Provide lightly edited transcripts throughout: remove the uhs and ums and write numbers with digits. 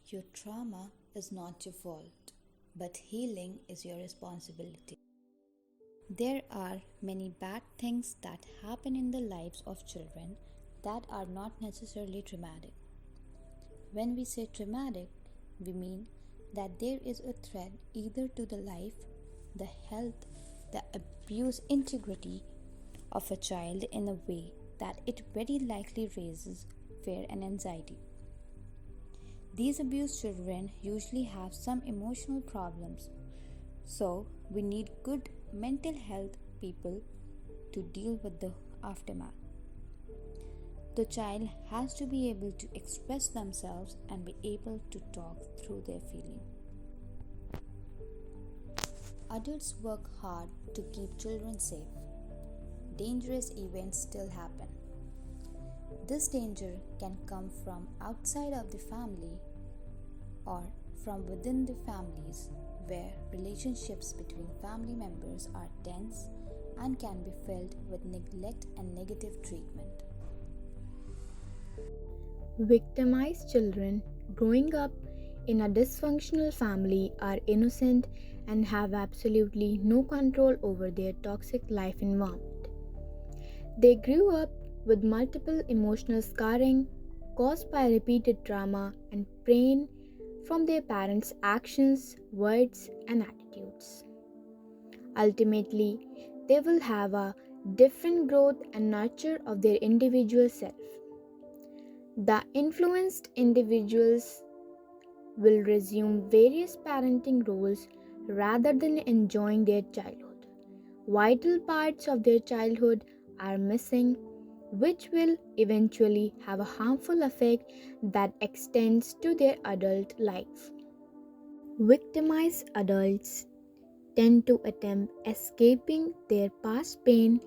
Your trauma is not your fault, but healing is your responsibility. There are many bad things that happen in the lives of children that are not necessarily traumatic. When we say traumatic, we mean that there is a threat either to the life, the health, the abuse integrity of a child in a way that it very likely raises fear and anxiety. These abused children usually have some emotional problems, so we need good mental health people to deal with the aftermath. The child has to be able to express themselves and be able to talk through their feeling. Adults work hard to keep children safe. Dangerous events still happen. This danger can come from outside of the family or from within the families where relationships between family members are tense and can be filled with neglect and negative treatment. Victimized children growing up in a dysfunctional family are innocent and have absolutely no control over their toxic life environment. They grew up with multiple emotional scarring caused by repeated trauma and pain from their parents' actions, words, and attitudes. Ultimately, they will have a different growth and nurture of their individual self. The influenced individuals will resume various parenting roles rather than enjoying their childhood. Vital parts of their childhood are missing, which will eventually have a harmful effect that extends to their adult life. Victimized adults tend to attempt escaping their past pain,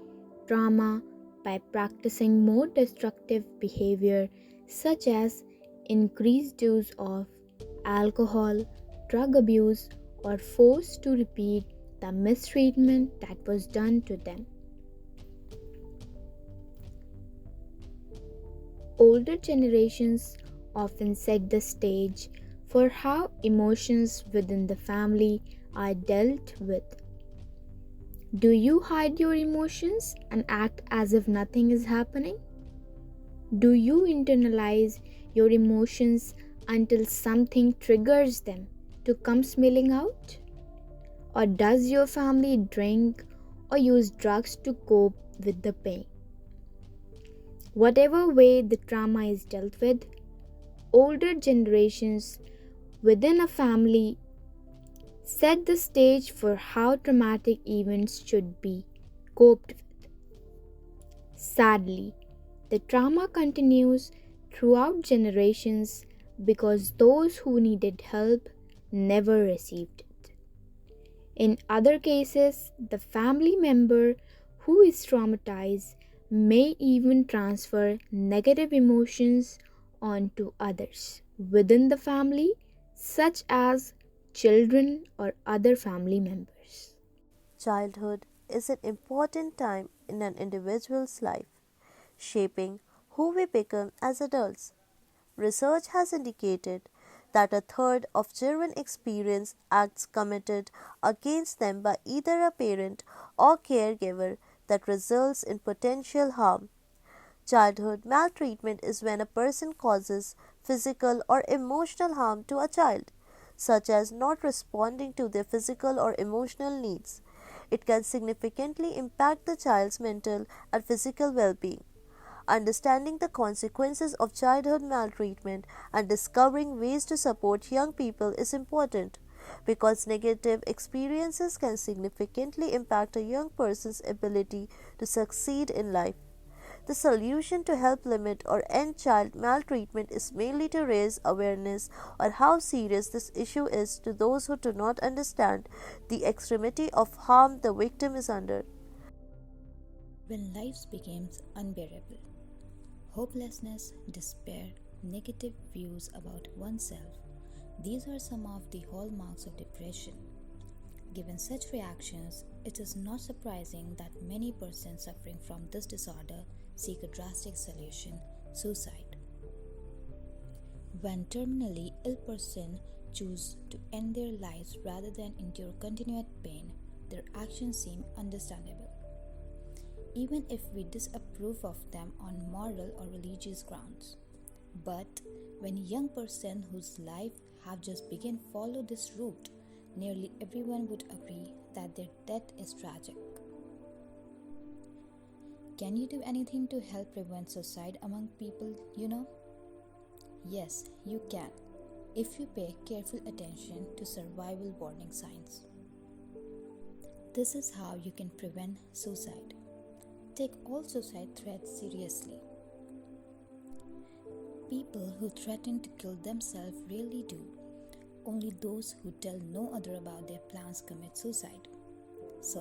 trauma by practicing more destructive behavior such as increased use of alcohol, drug abuse, or forced to repeat the mistreatment that was done to them. Older generations often set the stage for how emotions within the family are dealt with. Do you hide your emotions and act as if nothing is happening? Do you internalize your emotions until something triggers them to come spilling out? Or does your family drink or use drugs to cope with the pain? Whatever way the trauma is dealt with, older generations within a family set the stage for how traumatic events should be coped with. Sadly, the trauma continues throughout generations because those who needed help never received it. In other cases, the family member who is traumatized may even transfer negative emotions onto others within the family, such as children or other family members. Childhood is an important time in an individual's life, shaping who we become as adults. Research has indicated that a third of children experience acts committed against them by either a parent or caregiver that results in potential harm. Childhood maltreatment is when a person causes physical or emotional harm to a child, such as not responding to their physical or emotional needs. It can significantly impact the child's mental and physical well being. Understanding the consequences of childhood maltreatment and discovering ways to support young people is important because negative experiences can significantly impact a young person's ability to succeed in life. The solution to help limit or end child maltreatment is mainly to raise awareness on how serious this issue is to those who do not understand the extremity of harm the victim is under. When life becomes unbearable, hopelessness, despair, negative views about oneself, these are some of the hallmarks of depression. Given such reactions, it is not surprising that many persons suffering from this disorder seek a drastic solution: suicide. When terminally ill person choose to end their lives rather than endure continued pain, their actions seem understandable, even if we disapprove of them on moral or religious grounds. But when a young person whose life have just begun follow this route, nearly everyone would agree that their death is tragic. Can you do anything to help prevent suicide among people you know? Yes, you can, if you pay careful attention to survival warning signs. This is how you can prevent suicide. Take all suicide threats seriously. People who threaten to kill themselves rarely do. Only those who tell no other about their plans commit suicide. So,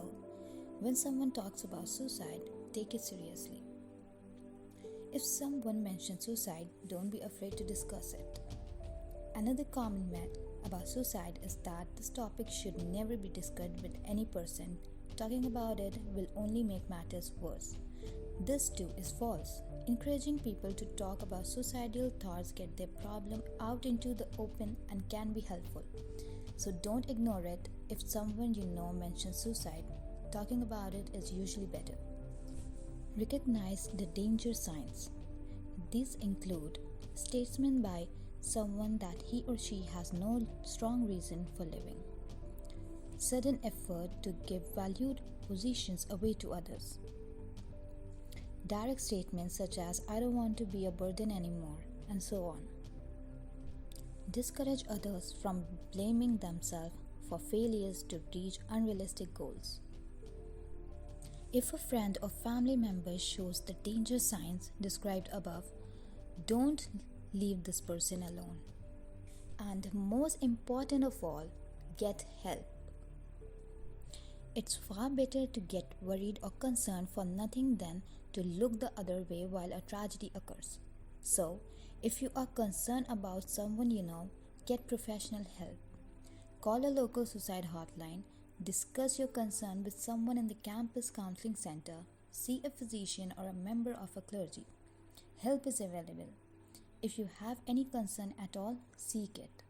when someone talks about suicide, take it seriously. If someone mentions suicide, don't be afraid to discuss it. Another common myth about suicide is that this topic should never be discussed with any person. Talking about it will only make matters worse. This too is false. Encouraging people to talk about suicidal thoughts get their problem out into the open and can be helpful. So don't ignore it. If someone you know mentions suicide, talking about it is usually better. Recognize the danger signs. These include statements by someone that he or she has no strong reason for living, sudden effort to give valued positions away to others, direct statements such as "I don't want to be a burden anymore," and so on. Discourage others from blaming themselves for failures to reach unrealistic goals. If a friend or family member shows the danger signs described above, don't leave this person alone. And most important of all, get help. It's far better to get worried or concerned for nothing than to look the other way while a tragedy occurs. So, if you are concerned about someone you know, get professional help. Call a local suicide hotline, discuss your concern with someone in the campus counseling center, see a physician or a member of a clergy. Help is available. If you have any concern at all, seek it.